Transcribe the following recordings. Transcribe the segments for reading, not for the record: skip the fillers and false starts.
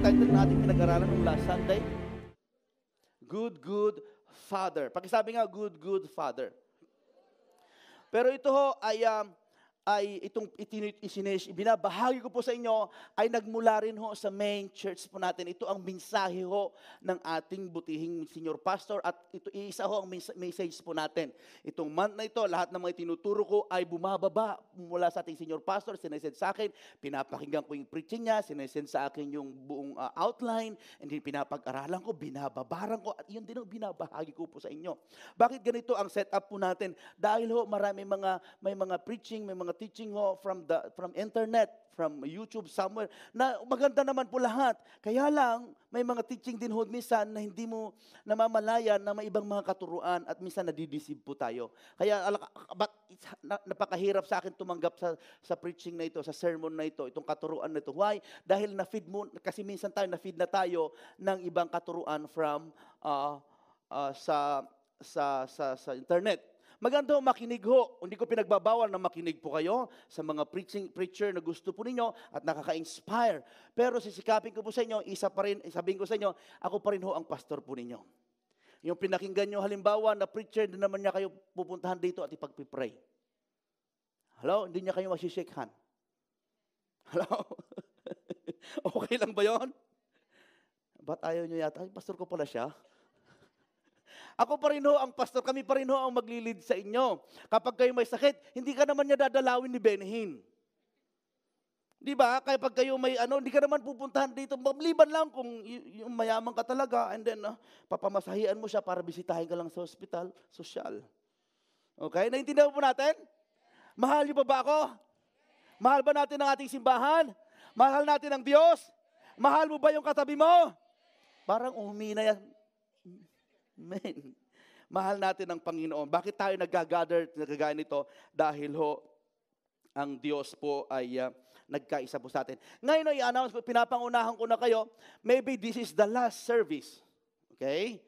title na ating pinag-aralan ng last Sunday? Good, Good Father. Pakisabi nga, Good, Good Father. Pero ito ho ay itong binabahagi ko po sa inyo ay nagmula rin ho sa main church po natin. Ito ang mensahe ho ng ating butihing senior pastor at ito isa ho ang message po natin. Itong month na ito, lahat ng mga tinuturo ko ay bumababa mula sa ating senior pastor, sinesend sa akin, pinapakinggan ko yung preaching niya, sinesend sa akin yung buong outline, and then pinapag-aralan ko, binababaran ko, at yun din ang binabahagi ko po sa inyo. Bakit ganito ang setup po natin? Dahil ho may mga preaching, may mga teaching ho from internet, from YouTube somewhere, na maganda naman po lahat. Kaya lang, may mga teaching din ho minsan na hindi mo namamalayan na may ibang mga katuruan at minsan nadideceive po tayo. Kaya napakahirap sa akin tumanggap sa preaching na ito, sa sermon na ito, itong katuruan na ito. Why? Dahil na-feed mo, kasi minsan na-feed na tayo ng ibang katuruan from sa internet. Maganda ho makinig ho. Hindi ko pinagbabawal na makinig po kayo sa mga preacher na gusto po ninyo at nakaka-inspire. Pero sisikapin ko po sa inyo, sabihin ko sa inyo, ako pa rin ho ang pastor po ninyo. Yung pinakinggan nyo halimbawa na preacher, na naman niya kayo pupuntahan dito at ipagpipray. Hello? Hindi niya kayo masishake hand. Hello? Okay lang ba yon? Ba't ayaw nyo yata? Ay, pastor ko pala siya. Ako pa rin ho ang pastor, kami pa rin ho ang maglilid sa inyo. Kapag kayo may sakit, hindi ka naman niya dadalawin ni Benhin. Di ba? Kaya pag kayo may hindi ka naman pupuntahan dito. Maliban lang kung yung mayaman ka talaga and then papamasahian mo siya para bisitahin ka lang sa hospital, sosyal. Okay? Naintindihan po natin? Mahal niyo pa ba ako? Mahal ba natin ang ating simbahan? Mahal natin ang Diyos? Mahal mo ba yung katabi mo? Parang umina yan. Amen. Mahal natin ang Panginoon. Bakit tayo nagkagaya nito? Dahil ho, ang Diyos po ay nagkaisa po sa atin. Ngayon i-announce ko, pinapangunahan ko na kayo, maybe this is the last service. Okay?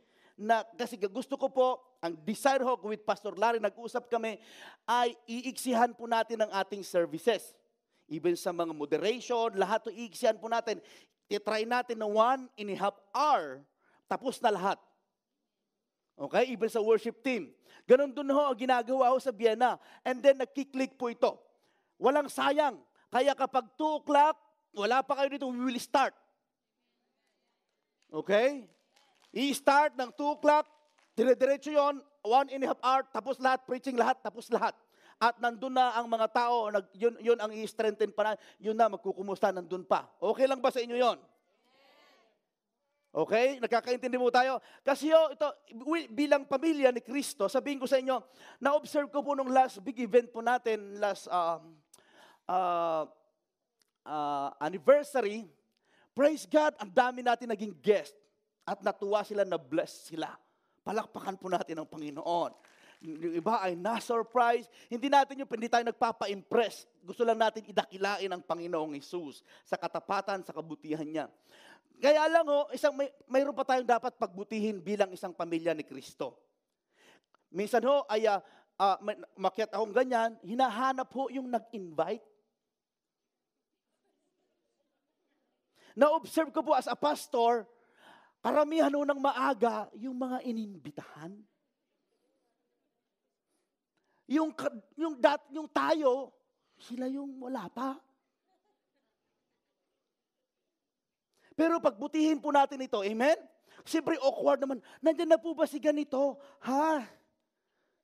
Kasi gusto ko po, ang desire ho with Pastor Larry, nag-usap kami, ay iiksihan po natin ang ating services. Even sa mga moderation, lahat to iiksihan po natin. I-try natin na 1.5 hour, tapos na lahat. Okay? Even sa worship team. Ganon dun ho ang ginagawa ho sa Vienna. And then nagkiklik po ito. Walang sayang. Kaya kapag 2 o'clock, wala pa kayo dito, we will start. Okay? I-start ng 2 o'clock, dire-diretso yun, 1.5 hour, tapos lahat, preaching lahat, tapos lahat. At nandun na ang mga tao, yun ang i-strengthen pa na, yun na, magkukumusta, nandun pa. Okay lang ba sa inyo yon? Okay? Nagkakaintindi mo tayo? Kasi ito, bilang pamilya ni Kristo, sabihin ko sa inyo, na-observe ko po nung last big event po natin, last anniversary, praise God, ang dami natin naging guest. At natuwa sila, na-bless sila. Palakpakan po natin ang Panginoon. Yung iba ay na-surprise. Hindi tayo nagpapa-impress. Gusto lang natin idakilain ang Panginoong Hesus sa katapatan, sa kabutihan niya. Kaya lang mayroon pa tayong dapat pagbutihin bilang isang pamilya ni Kristo. Minsan ay makiat akong ganyan, hinahanap yung nag-invite. Na-observe ko po as a pastor, karamihan ng maaga yung mga inimbitahan. Yung tayo, sila yung wala pa. Pero pagbutihin po natin ito, amen? Siyempre awkward naman. Nandiyan na po ba si ganito? Ha?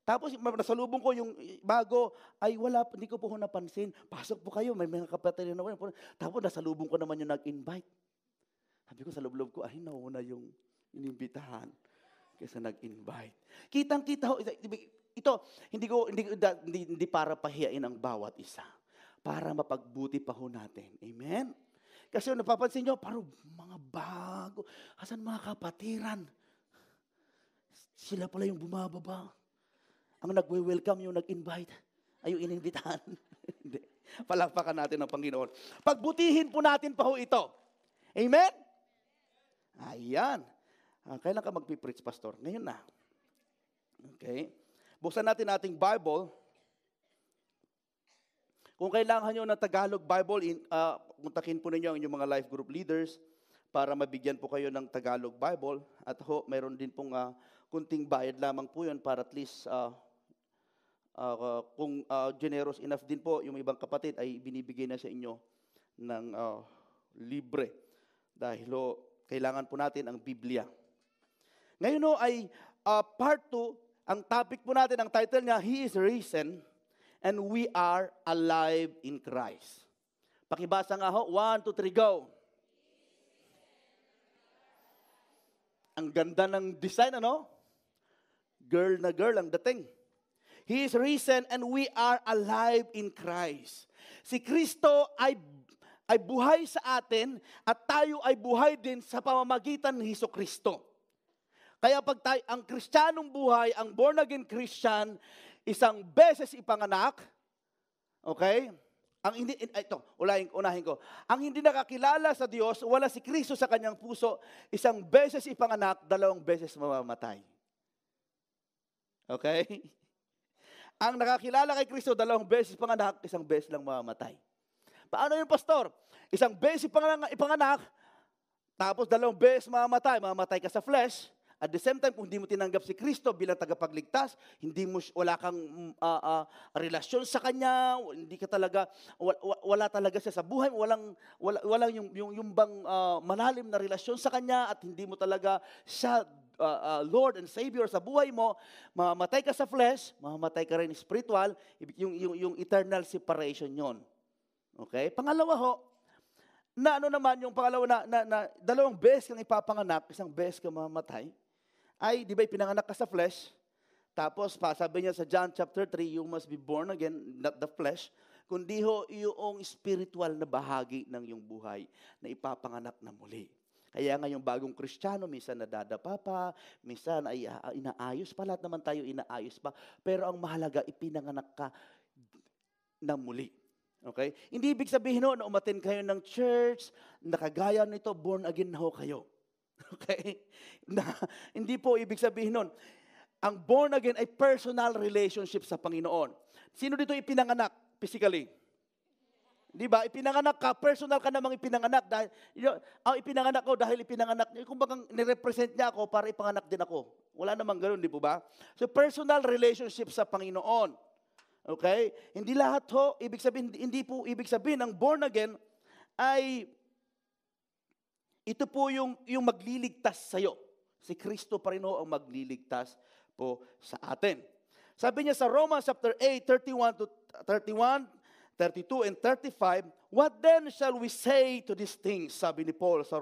Tapos nasalubong ko yung bago, ay wala, hindi ko po napansin. Pasok po kayo, may mga kapatid na naman. Tapos nasalubong ko naman yung nag-invite. Sabi ko sa loob-loob ko, ay nauna yung inimbitahan kaysa nag-invite. Kitang-kita ho, ito, hindi para pahiyain ang bawat isa. Para mapagbuti pa ho natin. Amen? Kasi napapansin nyo, parang mga bago. Asan mga kapatiran? Sila pala yung bumababa. Ang nagwe-welcome yung nag-invite. Ay yung inimbitahan. Hindi. Palakpakan natin ang Panginoon. Pagbutihin po natin pa ho ito. Amen? Ayan. Kailan ka magpipreach, Pastor? Ngayon na. Okay. Buksan natin ating Bible. Kung kailangan nyo ng Tagalog Bible, kontakin po ninyo ang inyong mga life group leaders para mabigyan po kayo ng Tagalog Bible. At mayroon din pong kunting bayad lamang po yun para at least kung generous enough din po, yung ibang kapatid ay binibigay na sa inyo ng libre. Dahil kailangan po natin ang Biblia. Ngayon ay part 2, ang topic po natin, ang title niya, He is risen and we are alive in Christ. Pakibasa nga 1, 2, 3, go. Ang ganda ng design, ano? Girl na girl ang dating. He is risen and we are alive in Christ. Si Kristo ay buhay sa atin at tayo ay buhay din sa pamamagitan ni Hesukristo. Kaya pag ang Kristiyanong buhay, ang born-again Christian, isang beses ipanganak, okay? Unahin ko. Ang hindi nakakilala sa Diyos, wala si Kristo sa kanyang puso, isang beses ipanganak, 2 beses mamamatay. Okay? Ang nakakilala kay Kristo, 2 beses ipanganak, 1 beses lang mamamatay. Paano yun, pastor? Isang beses ipanganak, tapos 2 beses mamamatay ka sa flesh. At the same time, kung hindi mo tinanggap si Kristo bilang tagapagligtas, wala kang relasyon sa Kanya, hindi ka talaga, wala talaga siya sa buhay, walang yung bang malalim na relasyon sa Kanya, at hindi mo talaga siya Lord and Savior sa buhay mo, mamamatay ka sa flesh, mamamatay ka rin spiritual, yung eternal separation yon. Okay? Pangalawa yung pangalawa na 2 beses kang ipapanganak, 1 beses ka mamamatay, ay, di ba, pinanganak ka sa flesh, tapos sabi niya sa John chapter 3, you must be born again, not the flesh, kundi yung spiritual na bahagi ng iyong buhay na ipapanganak na muli. Kaya nga yung bagong Kristiyano, minsan nadadapa pa, minsan ay inaayos pa, lahat naman tayo inaayos pa, pero ang mahalaga, ipinanganak ka na muli. Okay? Hindi ibig sabihin na umattend kayo ng church, nakagaya nito, born again na kayo. Okay? Hindi po ibig sabihin nun. Ang born again ay personal relationship sa Panginoon. Sino dito ipinanganak physically? Di ba? Ipinanganak ka, personal ka namang ipinanganak. Dahil, ipinanganak ko dahil ipinanganak. Kung bagang nirepresent niya ako, para ipanganak din ako. Wala namang ganoon, di po ba? So, personal relationship sa Panginoon. Okay? Hindi lahat ibig sabihin, hindi po ibig sabihin, ang born again ay ito po yung magliligtas sa'yo. Si Kristo pa rin ang magliligtas po sa atin. Sabi niya sa Romans chapter 8, 31, 32, and 35, what then shall we say to these things? Sabi ni Paul sa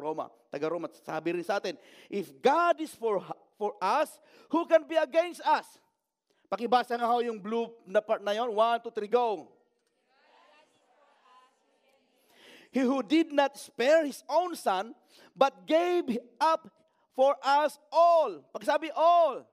taga-Roma, sabi rin sa atin, if God is for us, who can be against us? Pakibasa nga yung blue na part na yon. 1, 2, 3, go. He who did not spare His own Son, but gave up for us all. Pagsabi all.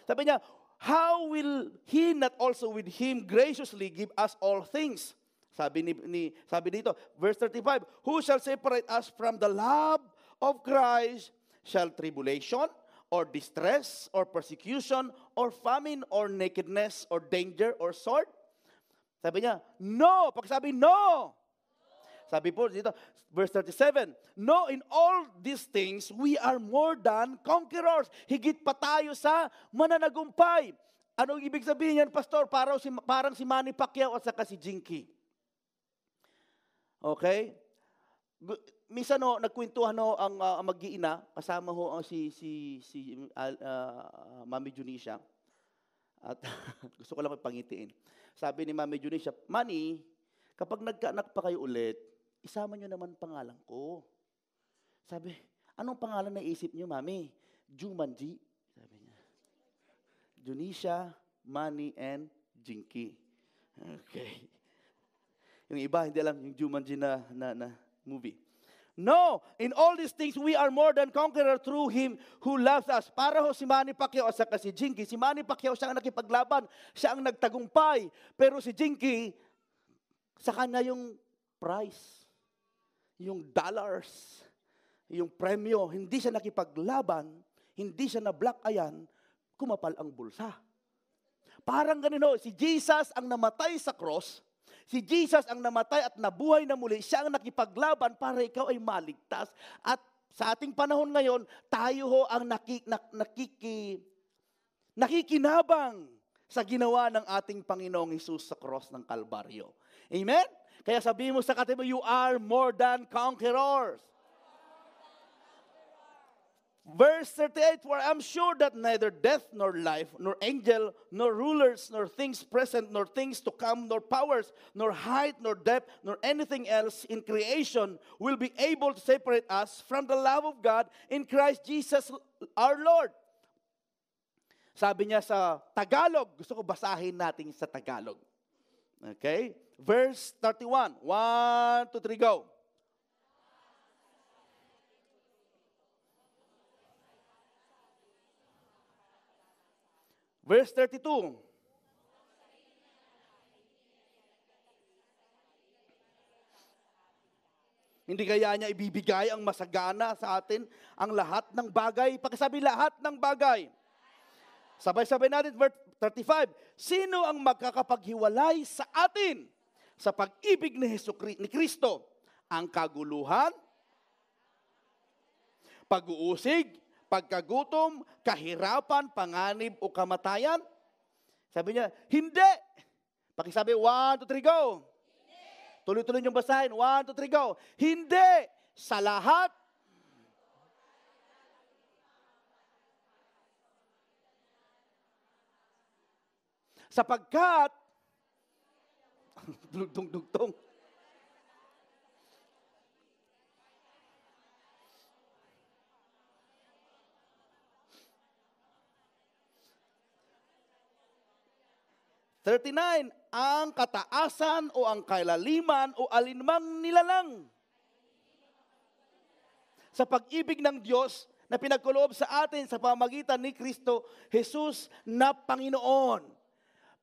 Sabi niya, how will He not also with Him graciously give us all things? Sabi dito, verse 35, who shall separate us from the love of Christ? Shall tribulation, or distress, or persecution, or famine, or nakedness, or danger, or sword? Sabi niya, no. Pagsabi, no. Sabi po dito, verse 37, no, in all these things, we are more than conquerors. Higit pa tayo sa mananagumpay. Anong ibig sabihin yan, pastor? Parang si Manny Pacquiao at saka si Jinky. Okay? Minsan nagkwentuhan ang mag-iina, kasama si Mami Junisha. At gusto ko lang ipangitiin. Sabi ni Mami Junisha, Manny, kapag nagkaanak pa kayo ulit, isama nyo naman pangalan ko. Sabi, anong pangalan na isip nyo, Mami? Jumanji. Sabi niya. Junisha, Manny, and Jinky. Okay. Yung iba, hindi alam yung Jumanji na movie. No, in all these things, we are more than conqueror through Him who loves us. Para si Manny Pacquiao at saka si Jinky. Si Manny Pacquiao, siya ang nakipaglaban. Siya ang nagtagumpay. Pero si Jinky, sa kanya yung prize. Yung dollars, yung premyo, hindi siya nakipaglaban, hindi siya na-black ayan, kumapal ang bulsa. Parang ganito, si Jesus ang namatay sa cross, si Jesus ang namatay at nabuhay na muli, siya ang nakipaglaban para ikaw ay maligtas. At sa ating panahon ngayon, tayo ho ang nakikinabang sa ginawa ng ating Panginoong Hesus sa cross ng Kalbaryo. Amen? Kaya sabihin mo sa katabi mo, you are more than conquerors. Verse 38, for I'm sure that neither death, nor life, nor angel, nor rulers, nor things present, nor things to come, nor powers, nor height, nor depth, nor anything else in creation will be able to separate us from the love of God in Christ Jesus our Lord. Sabi niya sa Tagalog, gusto ko basahin natin sa Tagalog. Okay? Verse 31, 1, 2, 3, go. Verse 32. Hindi kaya niya ibibigay ang masagana sa atin ang lahat ng bagay? Pakisabi, lahat ng bagay. Sabay-sabay natin, verse 35. Sino ang magkakapaghiwalay sa atin sa pag-ibig ni Kristo? Ang kaguluhan, pag-uusig, pagkagutom, kahirapan, panganib o kamatayan? Sabi niya, hindi. Pakisabi, 1, 2, 3, go. Tuloy-tuloy niyong basahin. 1, 2, 3, go. Hindi. Sa lahat. Sapagkat, dugtong. ang kataasan o ang kailaliman o alinmang nilalang. Sa pag-ibig ng Diyos na pinagkaloob sa atin sa pamagitan ni Kristo Jesus na Panginoon.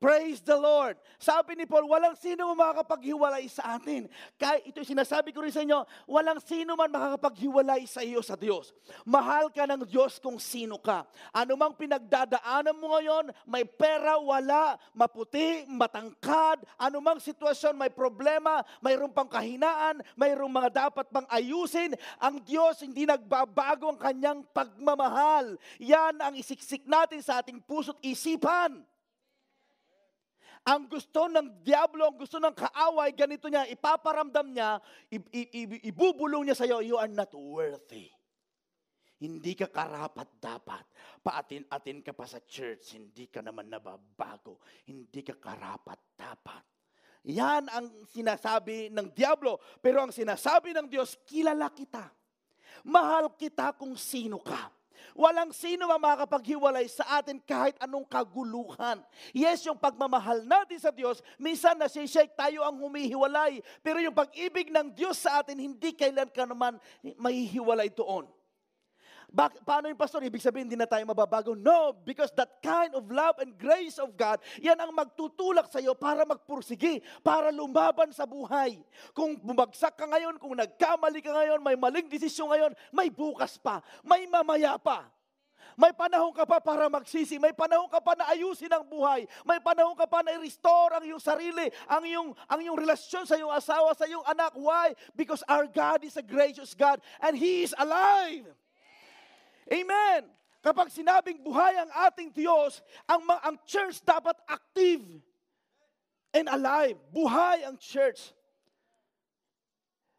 Praise the Lord. Sabi ni Paul, walang sino man makakapaghiwalay sa atin. Kaya ito sinasabi ko rin sa inyo, walang sino man makakapaghiwalay sa iyo sa Diyos. Mahal ka ng Diyos kung sino ka. Ano mang pinagdadaanan mo ngayon, may pera, wala, maputi, matangkad, ano mang sitwasyon, may problema, mayroong pang kahinaan, mayroong mga dapat pang ayusin, ang Diyos hindi nagbabago ang kanyang pagmamahal. Yan ang isiksik natin sa ating puso't isipan. Ang gusto ng diablo, ang gusto ng kaaway, ganito niya, ipaparamdam niya, ibubulong niya sa iyo, you are not worthy. Hindi ka karapat-dapat. Paatin-atin ka pa sa church, hindi ka naman nababago. Hindi ka karapat-dapat. Yan ang sinasabi ng diablo. Pero ang sinasabi ng Diyos, kilala kita. Mahal kita kung sino ka. Walang sino ang makakapaghiwalay sa atin kahit anong kaguluhan. Yes, yung pagmamahal natin sa Diyos, minsan nasishake tayo ang humihiwalay. Pero yung pag-ibig ng Diyos sa atin, hindi kailan ka naman mahihiwalay doon. Paano yung pastor? Ibig sabihin, hindi na tayo mababago? No, because that kind of love and grace of God, yan ang magtutulak sa iyo para magpursige, para lumaban sa buhay. Kung bumagsak ka ngayon, kung nagkamali ka ngayon, may maling desisyon ngayon, may bukas pa, may mamaya pa. May panahon ka pa para magsisi, may panahon ka pa na ayusin ang buhay, may panahon ka pa na i-restore ang iyong sarili, ang iyong relasyon sa iyong asawa, sa iyong anak. Why? Because our God is a gracious God and He is alive. Amen. Kapag sinabing buhay ang ating Diyos, ang church dapat active and alive. Buhay ang church.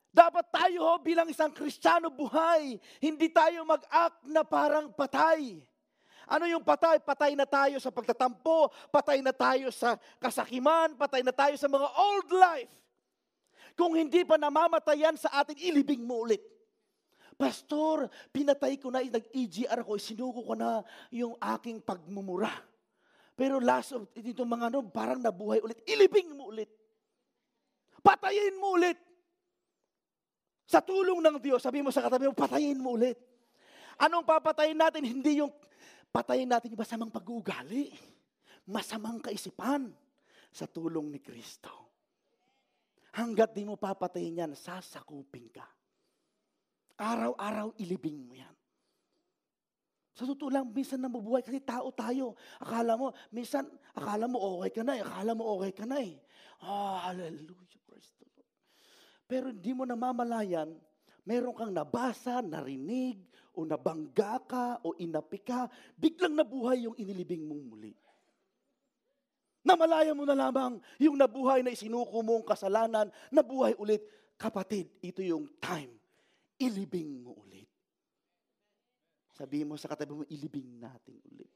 Dapat tayo bilang isang Kristiyano buhay. Hindi tayo mag-act na parang patay. Ano yung patay? Patay na tayo sa pagtatampo, patay na tayo sa kasakiman, patay na tayo sa mga old life. Kung hindi pa namamatayan sa atin, ilibing mo ulit. Pastor, pinatay ko na, nag-EGR ako, sinuko ko na yung aking pagmumura. Pero last of itong mga parang nabuhay ulit. Ilibing mo ulit. Patayin mo ulit. Sa tulong ng Diyos, sabi mo sa katabi mo, patayin mo ulit. Anong papatayin natin? Hindi yung patayin natin yung masamang pag-uugali. Masamang kaisipan sa tulong ni Kristo. Hanggat di mo papatayin yan, sasakupin ka. Araw-araw ilibing mo yan. Sa totoo lang, minsan nabubuhay kasi tao tayo. Akala mo okay ka na eh. Akala mo okay ka na eh. Oh, hallelujah, praise the Lord. Pero hindi mo namamalayan, Meron kang nabasa, narinig, o nabangga ka, o inapi ka, biglang nabuhay yung inilibing mong muli. Namalaya mo na lamang yung nabuhay na isinuko mong kasalanan, nabuhay ulit. Kapatid, ito yung time. Ilibing mo ulit. Sabihin mo sa katabi mo, ilibing natin ulit.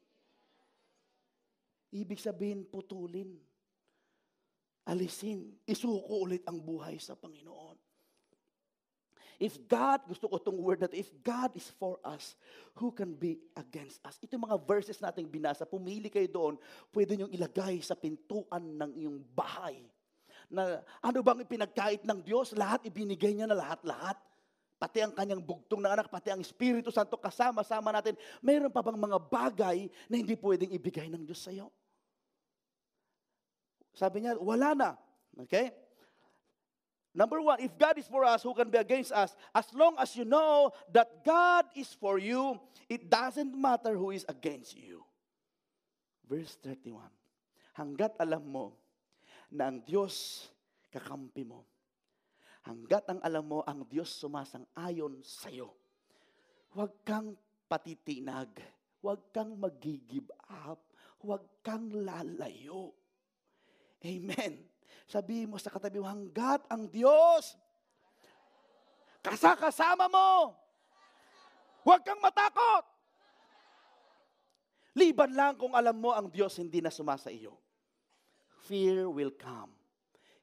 Ibig sabihin, putulin. Alisin. Isuko ulit ang buhay sa Panginoon. If God, gusto ko itong word na if God is for us, who can be against us? Ito mga verses nating binasa, pumili kayo doon, pwede niyong ilagay sa pintuan ng iyong bahay. Na ano bang ipinagkait ng Diyos? Lahat ibinigay niya na lahat-lahat. Pati ang kanyang bugtong na anak, pati ang Espiritu Santo kasama-sama natin. Mayroon pa bang mga bagay na hindi pwedeng ibigay ng Diyos sa iyo? Sabi niya, wala na. Okay? Number one, if God is for us, who can be against us? As long as you know that God is for you, it doesn't matter who is against you. Verse 31. Hanggat alam mo na ang Diyos kakampi mo, hanggat ang alam mo ang Diyos sumasang-ayon sa iyo, huwag kang patitinag, huwag kang mag-give up, huwag kang lalayo. Amen. Sabihin mo sa katabi mo, hanggat ang Diyos kasama mo, huwag kang matakot. Liban lang kung alam mo ang Diyos hindi na sumasa iyo. Fear will come.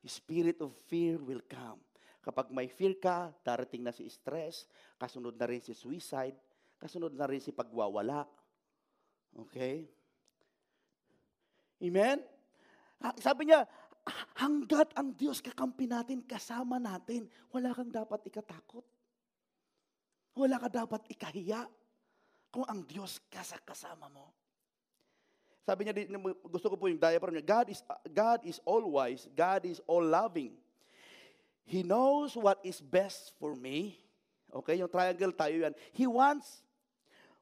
Spirit of fear will come. Kapag may fear ka, darating na si stress, kasunod na rin si suicide, kasunod na rin si pagwawala. Okay? Amen? Sabi niya, hanggat ang Diyos kakampi natin, kasama natin, wala kang dapat ikatakot. Wala ka dapat ikahiya kung ang Diyos kasama mo. Sabi niya, gusto ko po yung diagram niya, God is all wise, God is all loving. He knows what is best for me. Okay, yung triangle tayo yan. He wants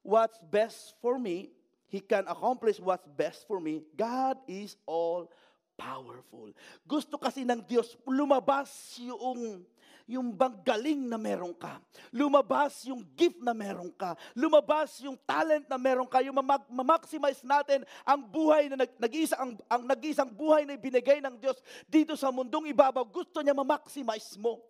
what's best for me. He can accomplish what's best for me. God is all powerful. Gusto kasi ng Diyos lumabas yung bang galing na meron ka. Lumabas yung gift na meron ka. Lumabas yung talent na meron ka. Yung maximize natin ang buhay na ang nag-iisang buhay na ibinigay ng Diyos dito sa mundong ibabaw. Gusto niya ma-maximize mo.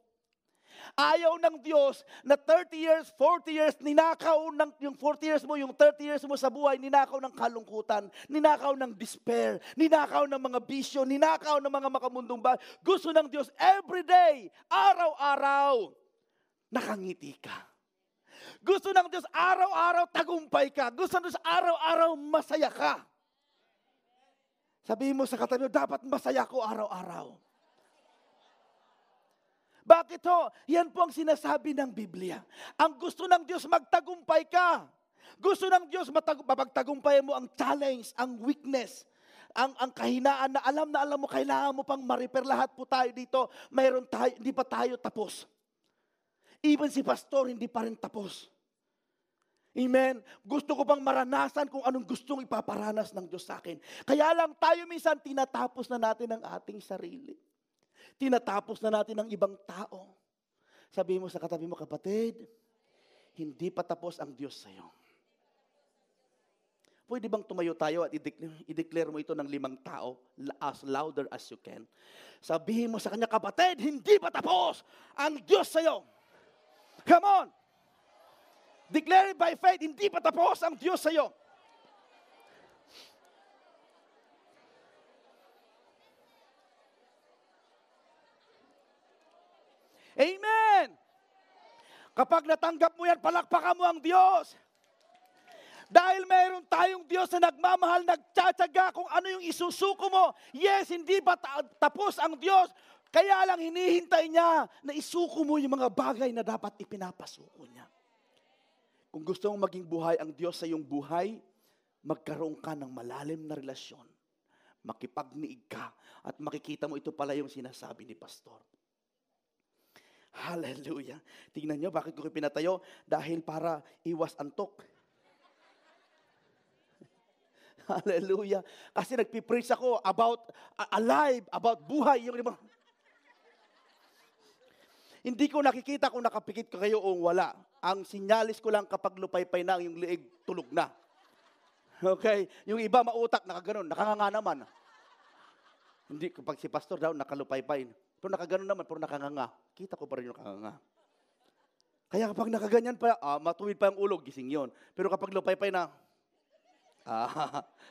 Ayaw ng Diyos na 30 years, 40 years, ninakaw yung 40 years mo, yung 30 years mo sa buhay, ninakaw ng kalungkutan, ninakaw ng despair, ninakaw ng mga bisyo, ninakaw ng mga makamundong bagay. Gusto ng Diyos everyday, araw-araw, nakangiti ka. Gusto ng Diyos araw-araw tagumpay ka. Gusto ng Diyos araw-araw masaya ka. Sabihin mo sa katabi mo, dapat masaya ko araw-araw. Bakit ho? Yan po ang sinasabi ng Biblia. Ang gusto ng Diyos magtagumpay ka. Gusto ng Diyos mapagtagumpay mo ang challenge, ang weakness, ang kahinaan na alam mo, kailangan mo pang ma-repair. Lahat po tayo dito, mayroon tayo, hindi pa tayo tapos. Even si pastor, hindi pa rin tapos. Amen? Gusto ko pang maranasan kung anong gustong ipaparanas ng Diyos sa akin. Kaya lang tayo minsan tinatapos na natin ang ating sarili. Tinatapos na natin ang ibang tao. Sabihin mo sa katabi mo, kapatid, hindi pa tapos ang Diyos sa iyo. Pwede bang tumayo tayo at i-declare mo ito ng 5 tao as louder as you can? Sabihin mo sa kanya, kapatid, hindi pa tapos ang Diyos sa iyo. Come on! Declare it by faith, hindi pa tapos ang Diyos sa iyo. Amen! Kapag natanggap mo yan, palakpakan mo ang Diyos. Dahil mayroon tayong Diyos na nagmamahal, nagtsatsaga kung ano yung isusuko mo. Yes, hindi pa tapos ang Diyos. Kaya lang hinihintay niya na isuko mo yung mga bagay na dapat ipinapasuko niya. Kung gusto mong maging buhay ang Diyos sa iyong buhay, magkaroon ka ng malalim na relasyon. Makipagniig ka at makikita mo ito pala yung sinasabi ni Pastor. Hallelujah. Tingnan nyo, bakit ko pinatayo? Dahil para iwas antok. Hallelujah. Kasi nagpipreach ako about alive, about buhay. Hindi ko nakikita kung nakapikit ka kayo o wala. Ang sinyalis ko lang kapag lupaypay na, yung liig tulog na. Okay? Yung iba mautak, nakaganon, nakanganga naman. Hindi, kapag si pastor daw, nakalupaypay. Pero nakaganon naman, pero nakanganga. Kita ko pa rin yung nakanganga. Kaya kapag nakaganyan pa, matuwid pa yung ulo, gising yon. Pero kapag lupaypay na,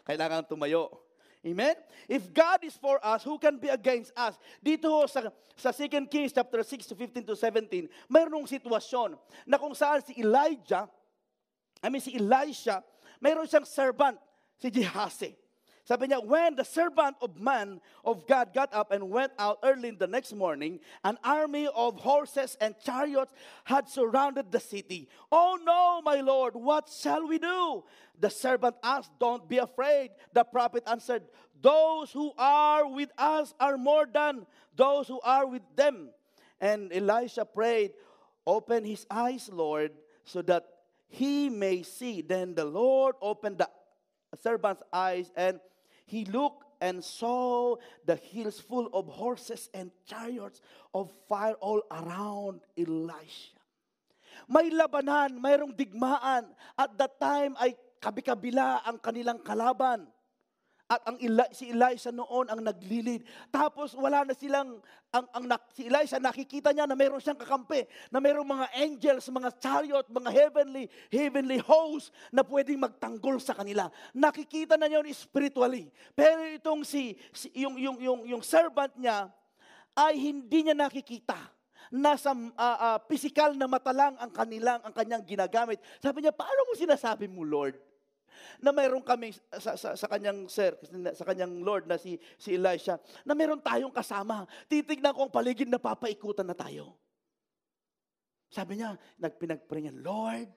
kailangan tumayo. Amen? If God is for us, who can be against us? Dito sa 2 Kings chapter 6 to 15 to 17, mayroong sitwasyon na kung saan si Elisha, mayroon siyang servant, si Gehazi. Sabi niya, when the servant of man of God got up and went out early in the next morning, an army of horses and chariots had surrounded the city. Oh no, my Lord, what shall we do? The servant asked, don't be afraid. The prophet answered, those who are with us are more than those who are with them. And Elisha prayed, open his eyes, Lord, so that he may see. Then the Lord opened the servant's eyes, and he looked and saw the hills full of horses and chariots of fire all around Elisha. May labanan, mayroong digmaan. At that time ay kabi-kabila ang kanilang kalaban. At si Elisha noon ang naglilid. Tapos wala na silang, si Elisha nakikita niya na mayroon siyang kakampi, na mayroong mga angels, mga chariot, mga heavenly hosts na pwedeng magtanggol sa kanila. Nakikita na niya yun spiritually. Pero itong yung servant niya ay hindi niya nakikita. Nasa physical na mata lang ang kanyang ginagamit. Sabi niya, paano mo sinasabi mo, Lord, na mayroon kami sa kanyang Lord na si Elisha, na mayroon tayong kasama. Titignan ko ang paligid na papaikutan na tayo. Sabi niya, pinagpray niya, Lord,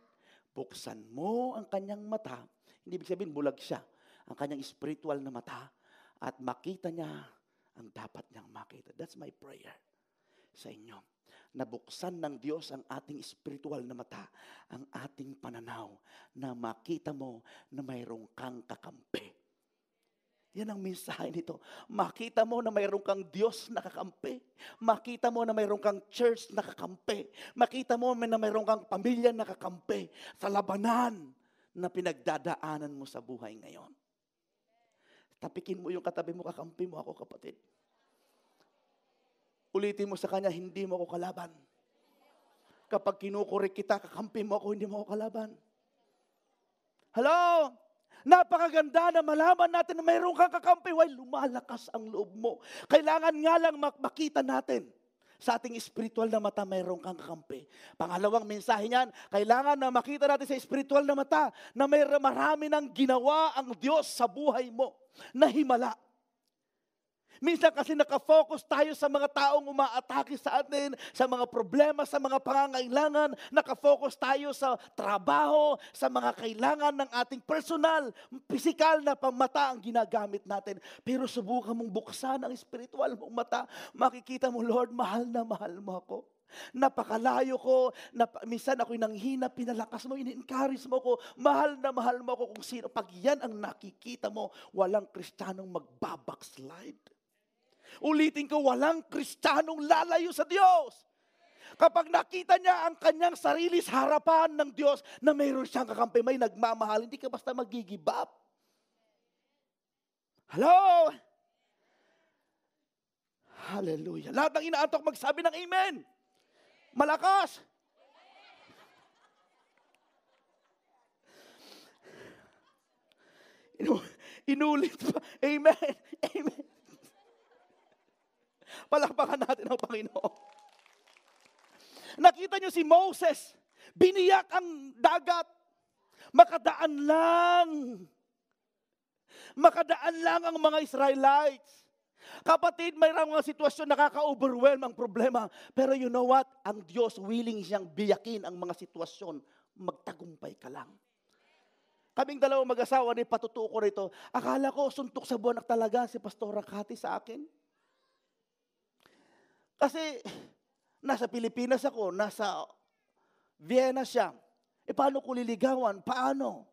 buksan mo ang kanyang mata. Hindi ibig sabihin, bulag siya. Ang kanyang spiritual na mata. At makita niya ang dapat niyang makita. That's my prayer sa inyo. Nabuksan ng Diyos ang ating spiritual na mata, ang ating pananaw, na makita mo na mayroong kang kakampi. Yan ang mensahe nito. Makita mo na mayroong kang Diyos na kakampi. Makita mo na mayroong kang church na kakampi. Makita mo na mayroong kang pamilya na kakampi sa labanan na pinagdadaanan mo sa buhay ngayon. Tapikin mo yung katabi mo, kakampi mo ako, kapatid. Ulitin mo sa kanya, hindi mo ako kalaban. Kapag kinukurik kita, kakampi mo ako, hindi mo ako kalaban. Hello? Napakaganda na malaman natin na mayroon kang kakampi. Why? Lumalakas ang loob mo. Kailangan nga lang makita natin sa ating spiritual na mata, mayroon kang kakampi. Pangalawang mensahe niyan, kailangan na makita natin sa spiritual na mata na marami nang ginawa ang Diyos sa buhay mo na himala. Minsan kasi nakafocus tayo sa mga taong umaatake sa atin, sa mga problema, sa mga pangangailangan. Nakafocus tayo sa trabaho, sa mga kailangan ng ating personal, physical na pamata ang ginagamit natin. Pero subukan mong buksan ang spiritual mong mata. Makikita mo, Lord, mahal na mahal mo ako. Napakalayo ko, minsan ako'y nanghina, pinalakas mo, in-encourage mo ko, mahal na mahal mo ako kung sino. Pag yan ang nakikita mo, walang Kristiyanong magbabackslide. Ulitin ko, walang Kristiyanong lalayo sa Diyos. Kapag nakita niya ang kanyang sarili sa harapan ng Diyos na mayroon siyang kakampi, may nagmamahal, hindi ka basta mag-give up. Hello? Hallelujah. Lahat ng inaantok magsabi ng amen. Malakas. Inulit pa. Amen. Amen. Palakpakan natin ang Panginoon. Nakita niyo si Moses, biniyak ang dagat. Makadaan lang ang mga Israelites. Kapatid, mayroong mga sitwasyon nakaka-overwhelm ang problema. Pero you know what? Ang Diyos willing siyang biyakin ang mga sitwasyon. Magtagumpay ka lang. Kaming dalawang mag-asawa, ni patutuo ko rito. Akala ko suntok sa buwan talaga si Pastor Rakati sa akin. Kasi nasa Pilipinas ako, nasa Vienna siya. Paano ko liligawan? Paano?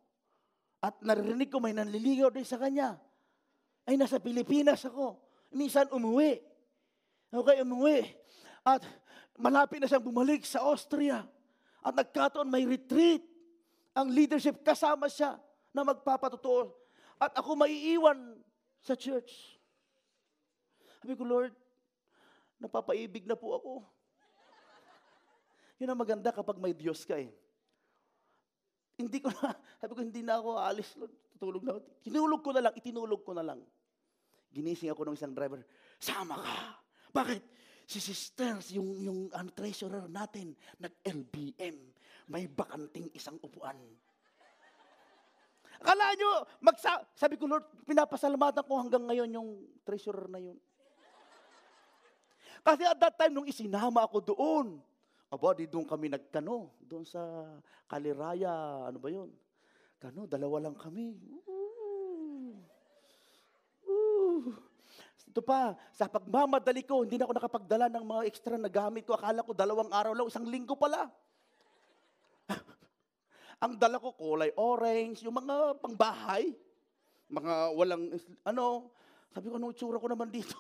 At narinig ko may nanliligaw din sa kanya. Ay, nasa Pilipinas ako. Minsan umuwi. Okay, umuwi. At malapit na siyang bumalik sa Austria. At nagkataon may retreat. Ang leadership kasama siya na magpapatotoo. At ako maiiwan sa church. Sabi ko, Lord, napapaibig na po ako. Yun ang maganda kapag may Diyos ka eh. Sabi ko, hindi na ako aalis. Lord, tutulog na ako. Itinulog ko na lang. Ginising ako ng isang driver, sama ka. Bakit? Si sisters, yung treasurer natin, nag-LBM. May bakanting isang upuan. Akala nyo, sabi ko, Lord, pinapasalamatan ko hanggang ngayon yung treasurer na yun. Kasi at that time, nung isinama ako doon, doon kami nagkano, doon sa Kaliraya, ano ba yun? Dalawa lang kami. Ito pa, sa pagmamadali ko, hindi na ako nakapagdala ng mga extra na gamit ko. Akala ko 2 araw lang, 1 linggo pala. Ang dala ko, kulay orange, yung mga pangbahay. Mga walang, sabi ko, anong itsura ko naman dito?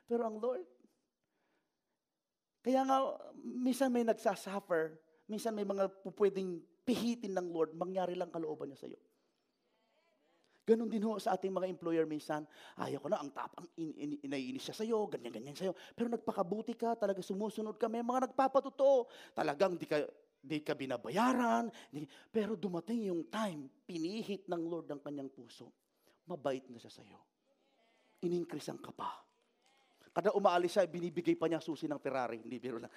Pero ang Lord, kaya nga, minsan may nagsasuffer, minsan may mga pupwedeng pihitin ng Lord, mangyari lang kalooban niya sa iyo. Ganon din ho sa ating mga employer minsan, ayaw ko na, ang tapang inaiinis siya sa'yo, ganyan-ganyan sa'yo. Pero nagpakabuti ka, talaga sumusunod ka, may mga nagpapatotoo, talagang di ka binabayaran. Pero dumating yung time, pinihit ng Lord ang kanyang puso. Mabait na siya sa'yo. Inimikrisan ka pa. Kada umaalis siya, binibigay pa niya susi ng Ferrari. Hindi, biro lang.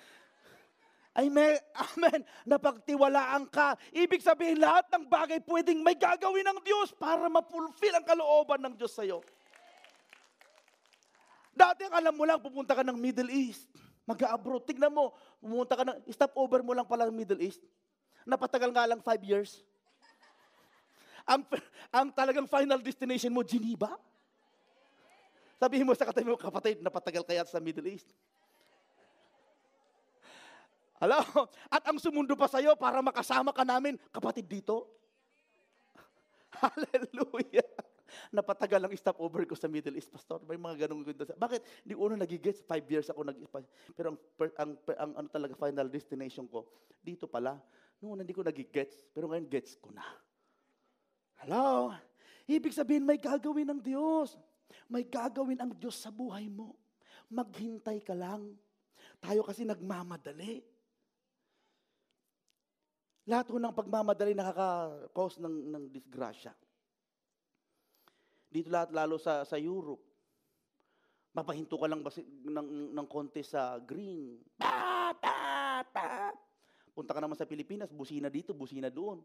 Amen. Amen. Napagtiwalaan ka. Ibig sabihin, lahat ng bagay pwedeng may gagawin ng Diyos para ma-fulfill ang kalooban ng Diyos sa'yo. Dati, alam mo lang, pupunta ka ng Middle East. Mag-abroad. Tignan mo, pumunta ka stop over mo lang pala ng Middle East. Napatagal nga lang 5 years. Ang talagang final destination mo, Geneva. Sabihin mo sa katabi mo, kapatid, napatagal kaya sa Middle East. Hello? At ang sumundo pa sa'yo para makasama ka namin, kapatid dito. Hallelujah. Napatagal ang stopover ko sa Middle East, Pastor. May mga ganong ganda. Bakit? Di uno nagigets, 5 years ako pero ang talaga final destination ko, dito pala. Noon hindi ko nagigets, pero ngayon gets ko na. Hello? Ibig sabihin, may gagawin ng Diyos. May gagawin ang Diyos sa buhay mo. Maghintay ka lang. Tayo kasi nagmamadali. Lahat ng pagmamadali nakaka-cause ng disgrasya. Dito lahat, lalo sa Europe. Mapahinto ka lang ng konti sa green. Punta ka naman sa Pilipinas, busina dito, busina doon.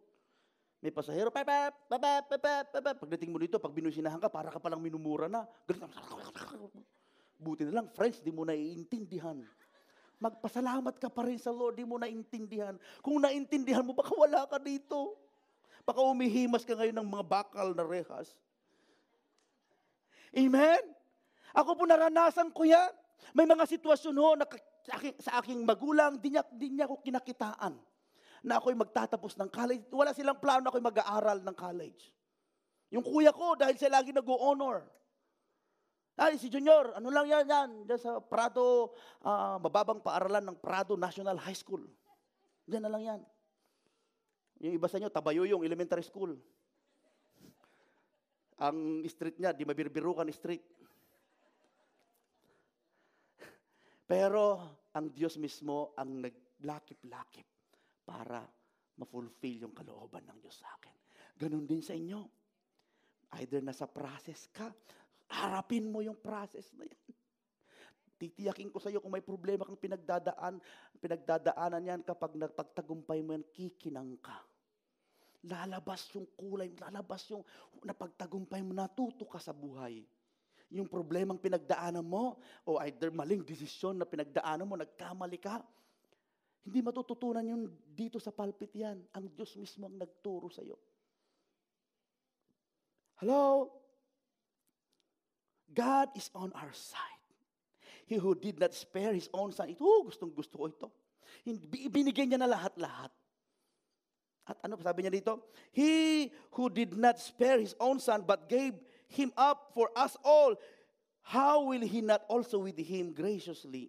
May pasahero, pagdating mo dito, pag binusinahan ka, para ka palang minumura na. Buti na lang, friends, di mo naiintindihan. Magpasalamat ka pa rin sa Lord, di mo naintindihan. Kung naintindihan mo, baka wala ka dito. Baka umihimas ka ngayon ng mga bakal na rehas. Amen? Ako po naranasan ko yan. May mga sitwasyon ho na sa aking magulang, di niya ako kinakitaan na ako'y magtatapos ng college. Wala silang plano na ako'y mag-aaral ng college. Yung kuya ko, dahil siya lagi nag-o-honor. Si Junior, ano lang yan? Diyan sa Prado, mababang paaralan ng Prado National High School. Diyan na lang yan. Yung iba sa inyo, Tabayuyong Elementary School. Ang street niya, di mabirbirukan street. Pero ang Diyos mismo ang naglakip-lakip para ma-fulfill yung kalooban ng Diyos sa akin. Ganon din sa inyo. Either nasa process ka, harapin mo yung process na yan. Titiyakin ko sa iyo kung may problema kang pinagdadaanan yan, kapag nagpagtagumpay mo yan, kikinang ka. Lalabas yung kulay, lalabas yung napagtagumpay mo, natuto ka sa buhay. Yung problemang pinagdaanan mo, o either maling desisyon na pinagdaanan mo, nagkamali ka, hindi matututunan yun dito sa pulpit yan. Ang Diyos mismo ang nagturo sa iyo. Hello? God is on our side. He who did not spare His own Son. Gustong-gusto ko ito. Binigay niya na lahat-lahat. At ano sabi niya dito? He who did not spare His own Son, but gave Him up for us all, how will He not also with Him graciously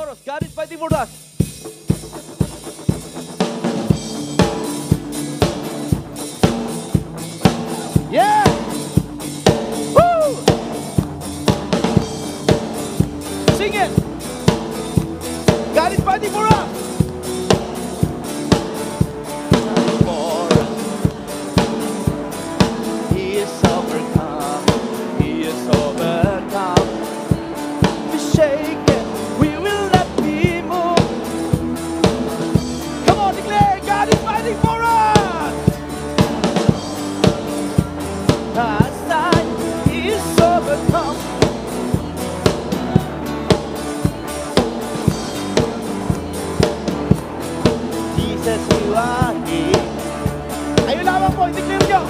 Chorus, God is fighting for us. Yeah! Woo! Sing it! God is fighting for us. For us. He is overcome. He is overcome. Be shaken. We will not be moved. Come on, declare. God is fighting for us. Our side is overcome. Jesus, you are here. Ayun lamang po, i-declare nyo.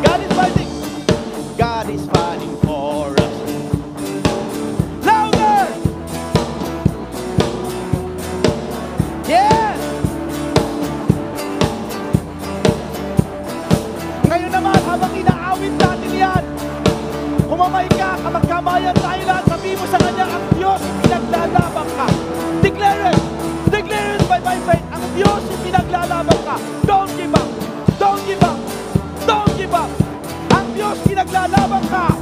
God is fighting. God is fighting for us. Louder! Yes! Ngayon naman, habang inaawit natin yan, kumamay ka, magkamayan tayo lahat, sabihin mo sa Kanya, ang Diyos, pinaglalaban ka. Declare it! Declare it by faith. Ang Diyos, pinaglalaban ka. Don't give up! Don't give up! Don't give up! Ang Diyos, pinaglalaban ka.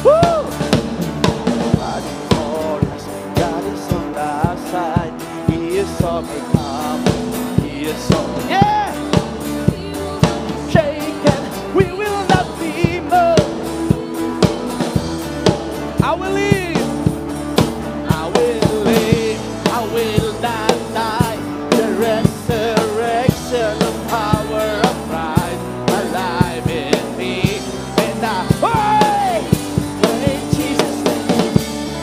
Woo! God is for us. God is on our side. He is overcome. He is over. Yeah! Shaken. We will not be moved. I will live. I will live. I will not die. The resurrection, the power of Christ alive in me. And I, hey! In Jesus' name,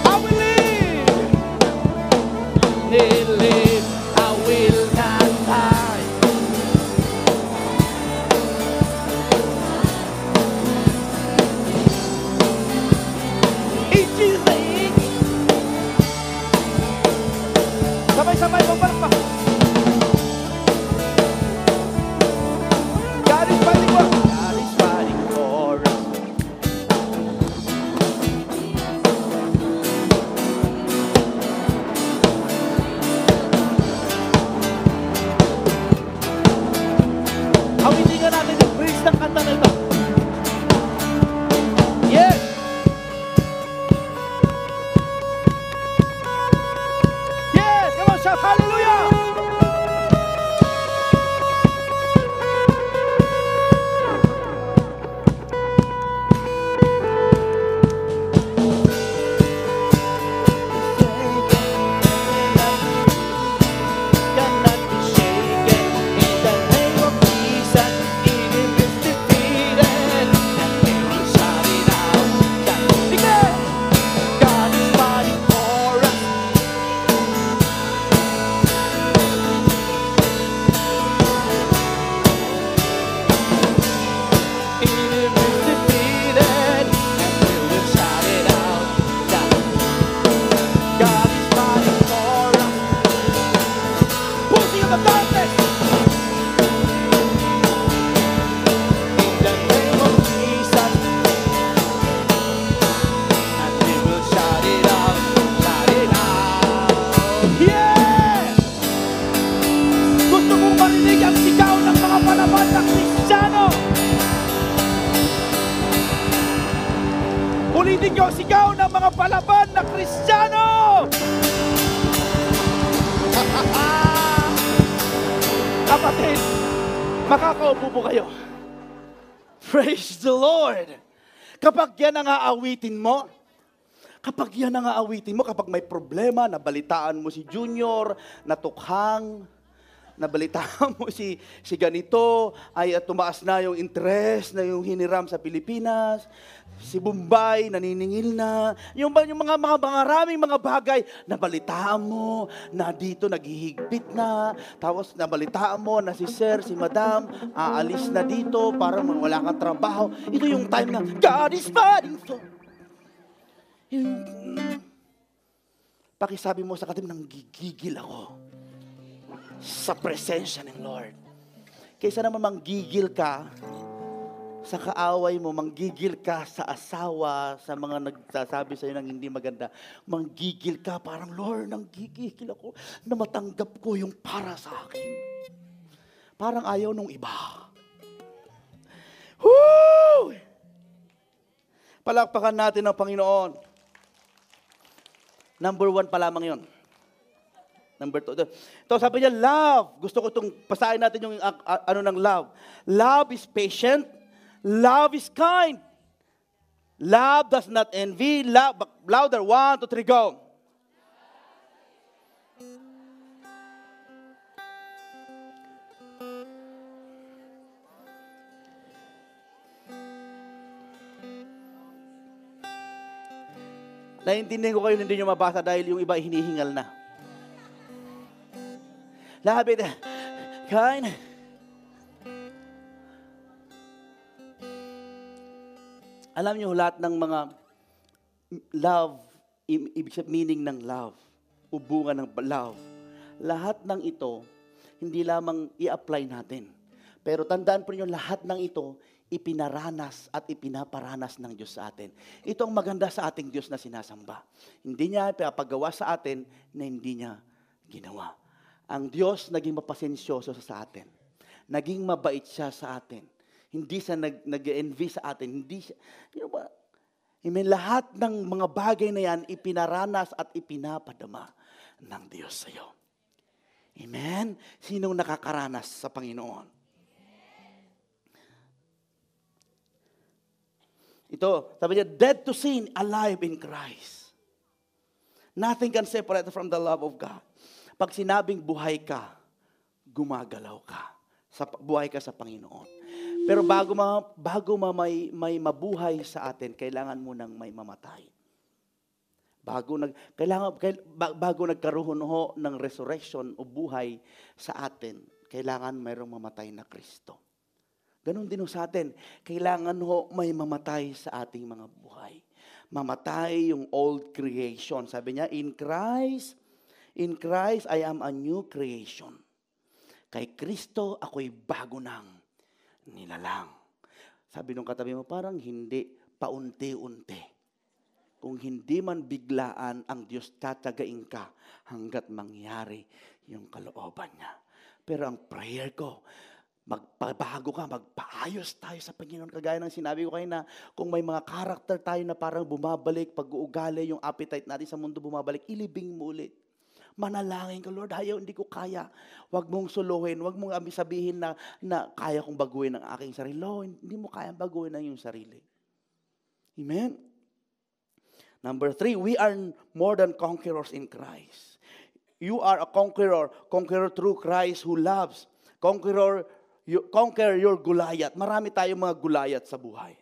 I will live. Live. I will not die. In Jesus' name. Sabay-sabay mo palakpak. God is fighting for us. God is fighting for us. Awitin nga natin yung praise ng kanta na ito. Yes! Yes! Come on, shout hallelujah! Cannot be shaken in the name of Jesus. It is defeated, and we will shout it out. Declare, God is fighting for us. It is defeated, and we will shout it out. God is fighting for us. Pushing of the darkness. In the name of Jesus. And we will shout it out. Shout it out. Yeah! Gusto kong marinig ang sigaw ng mga palaban ng Kristiyano. Ulitin niyo ang sigaw ng mga palaban ng Kristiyano. Kapatid, makakaupo po kayo. Praise the Lord. Kapag yan ang aawitin mo, kapag may problema, nabalitaan mo si Junior, natukhang, nabalitaan mo si ganito, ay tumaas na yung interest na yung hiniram sa Pilipinas, si Bombay, naniningil na, yung mga maraming mga bagay, nabalitaan mo na dito naghihigpit na, tapos nabalitaan mo na si Sir, si Madam, aalis na dito para wala kang trabaho. Ito yung time na, God is fighting for. Pakisabi mo sa katim, nanggigigil ako sa presensya ng Lord. Kaysa naman manggigil ka sa kaaway mo, manggigil ka sa asawa, sa mga nagsasabi sa'yo ng hindi maganda, manggigil ka, parang, Lord, nanggigil ako na matanggap ko yung para sa akin. Parang ayaw nung iba. Woo! Palakpakan natin ang Panginoon. Number 1 pa lamang yun. Number 2. Ito, sabi niya, love. Gusto ko itong pasahin natin yung ano ng love. Love is patient. Love is kind. Love does not envy. Love, louder, 1, 2, 3, go. Naiintindihan ko kayo, hindi nyo mabasa dahil yung iba hinihingal na. Love it, kind. Alam nyo, lahat ng mga love, ibig sabihin meaning ng love, ubungan ng love, lahat ng ito, hindi lamang i-apply natin. Pero tandaan po niyo, lahat ng ito, ipinaranas at ipinaparanas ng Diyos sa atin. Ito ang maganda sa ating Diyos na sinasamba. Hindi niya pinapagawa sa atin na hindi niya ginawa. Ang Diyos naging mapasensyoso sa atin. Naging mabait siya sa atin. Hindi siya nag-envy sa atin. Hindi siya, lahat ng mga bagay na yan, ipinaranas at ipinapadama ng Diyos sa iyo. Amen? Sinong nakakaranas sa Panginoon? Ito, sabi niya, dead to sin, alive in Christ. Nothing can separate from the love of God. Pag sinabing buhay ka, gumagalaw ka. Buhay ka sa Panginoon. Pero bago may mabuhay sa atin, kailangan mo nang may mamatay. Bago nagkaroon ho ng resurrection o buhay sa atin, kailangan mayroong mamatay na Kristo. Ganon din sa atin. Kailangan ho may mamatay sa ating mga buhay. Mamatay yung old creation. Sabi niya, in Christ, I am a new creation. Kay Kristo, ako'y bago ng nilalang. Sabi nung katabi mo, parang hindi, paunti-unti. Kung hindi man biglaan, ang Diyos tatagain ka hanggat mangyari yung kalooban niya. Pero ang prayer ko, magpabago ka, magpaayos tayo sa Panginoon. Kagaya ng sinabi ko kayo na kung may mga karakter tayo na parang bumabalik, pag-uugali, yung appetite natin sa mundo bumabalik, ilibing mo ulit. Manalangin ka, Lord, hindi ko kaya. Huwag mong suluhin, huwag mong sabihin na kaya kong baguhin ang aking sarili. Lord, hindi mo kayang baguhin ang iyong sarili. Amen? Number 3, we are more than conquerors in Christ. You are a conqueror through Christ who loves. Conquer your Goliath. Marami tayong mga Goliath sa buhay.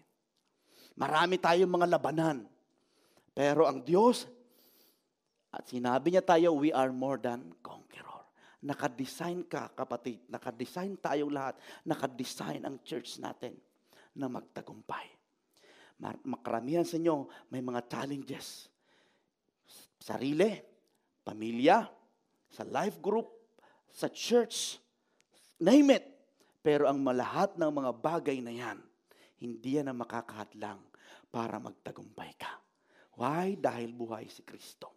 Marami tayong mga labanan. Pero ang Diyos, at sinabi niya tayo, we are more than conqueror. Nakadesign ka, kapatid. Nakadesign tayong lahat. Nakadesign ang church natin na magtagumpay. Makaramihan sa inyo, may mga challenges. Sarili, pamilya, sa life group, sa church, name it. Pero ang malahat ng mga bagay na yan, hindi yan ang makakahadlang para magtagumpay ka. Why? Dahil buhay si Kristo.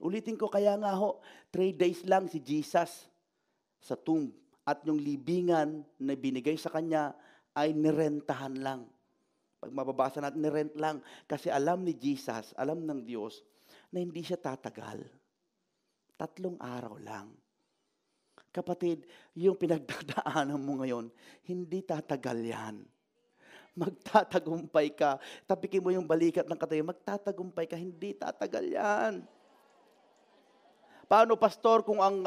Ulitin ko, kaya nga 3 days lang si Jesus sa tomb. At yung libingan na binigay sa kanya ay nirentahan lang. Pag mababasa natin, nirent lang. Kasi alam ni Jesus, alam ng Diyos, na hindi siya tatagal. 3 araw lang. Kapatid, yung pinagdadaanan mo ngayon, hindi tatagal yan. Magtatagumpay ka. Tapikin mo yung balikat ng katayo, magtatagumpay ka, hindi tatagal yan. Paano, pastor, kung ang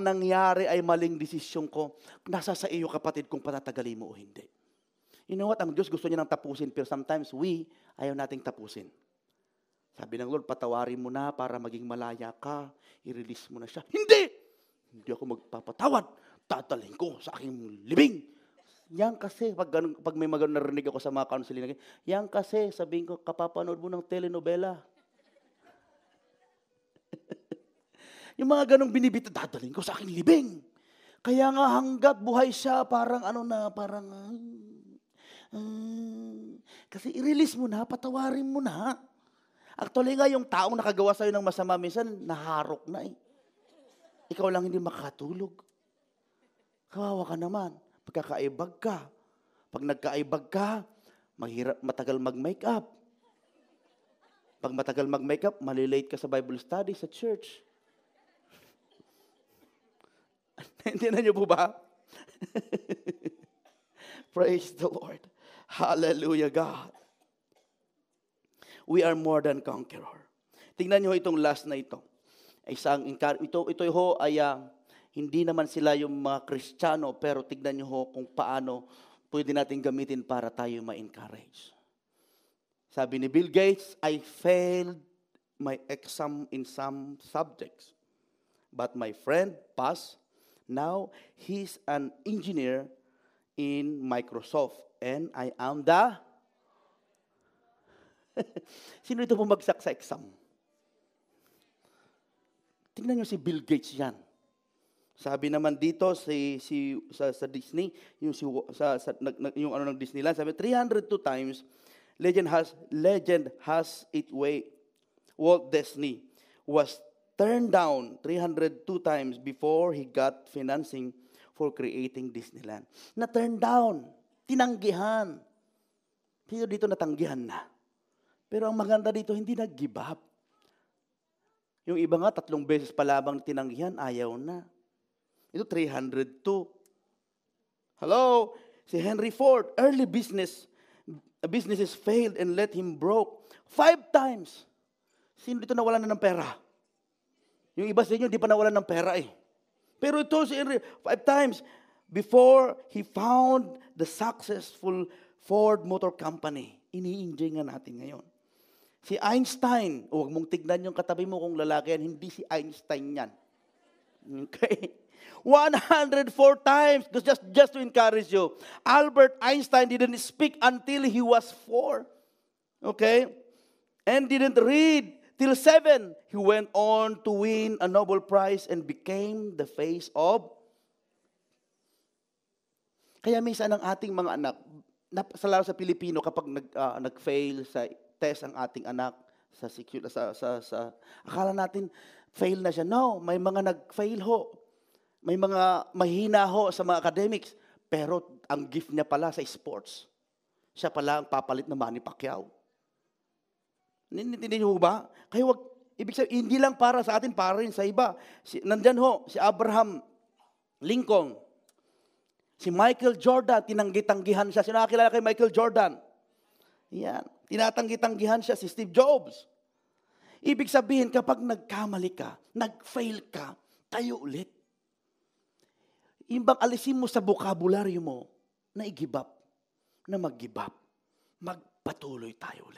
nangyari ay maling desisyon ko, nasa sa iyo, kapatid, kung patatagalin mo o hindi. You know what? Ang Diyos gusto niya nang tapusin, pero sometimes ayaw nating tapusin. Sabi ng Lord, patawarin mo na para maging malaya ka, i-release mo na siya. Hindi! Hindi ako magpapatawad. Tatalhin ko sa aking libing. Yan kasi, pag may narinig ako sa mga counseling, yan kasi, sabihin ko, kapapanood mo ng telenovela. Yung mga ganong binibita, tatalhin ko sa aking libing. Kaya nga hanggat buhay siya, parang Kasi i-release mo na, patawarin mo na. Actually nga, yung taong nakagawa sa'yo ng masama, minsan naharok na eh. Ikaw lang hindi makatulog. Kawawa ka naman. Pagkakaibag ka. Pag nagkaibag ka, matagal mag-makeup. Pag matagal mag-makeup, malilate ka sa Bible study sa church. Naintindihan niyo po ba? Praise the Lord. Hallelujah, God. We are more than conqueror. Tingnan niyo itong last na ito. Ito ho ay hindi naman sila yung mga Kristiyano, pero tignan niyo ho kung paano pwede natin gamitin para tayo ma-encourage. Sabi ni Bill Gates, I failed my exam in some subjects. But my friend passed. Now, he's an engineer in Microsoft. And I am the... Sino ito bumagsak sa exam? Tingnan nyo si Bill Gates yan. Sabi naman dito sa Disney, yung ng Disneyland, sabi 302 times legend has its way. Walt Disney was turned down 302 times before he got financing for creating Disneyland. Na-turn down, tinanggihan. Pero dito natanggihan na. Pero ang maganda dito, hindi nag-give up. Yung iba nga, 3 beses pa lamang tinanggihan, ayaw na. Ito, 302. Hello? Si Henry Ford, early businesses failed and let him broke 5 times. Sino dito nawalan na ng pera? Yung iba sa inyo, hindi pa nawalan ng pera eh. Pero ito si Henry, 5 times before he found the successful Ford Motor Company. Ini-enjoy nga natin ngayon. Si Einstein, huwag mong tignan yung katabi mo kung lalaki yan, hindi si Einstein yan. Okay? 104 times, just to encourage you. Albert Einstein didn't speak until he was 4. Okay? And didn't read till 7. He went on to win a Nobel Prize and became the face of... Kaya minsan ang ating mga anak, lalo sa Pilipino, kapag nag-fail sa test ang ating anak, akala natin fail na siya. No, may mga nag-fail ho. May mga mahina ho sa mga academics. Pero ang gift niya pala sa sports. Siya pala ang papalit na Manny Pacquiao. Nintindi niyo ba? Kaya ibig sabihin, hindi lang para sa atin, para rin sa iba. Nandyan ho, si Abraham Lincoln. Si Michael Jordan, tinanggi-tanggihan siya. Sino nakakilala kay Michael Jordan? Yan. Tinatanggi-tanggihan siya, si Steve Jobs. Ibig sabihin, kapag nagkamali ka, nag-fail ka, tayo ulit. Imbang alisin mo sa bokabularyo mo na i-give up, na mag-give up, magpatuloy tayo ulit.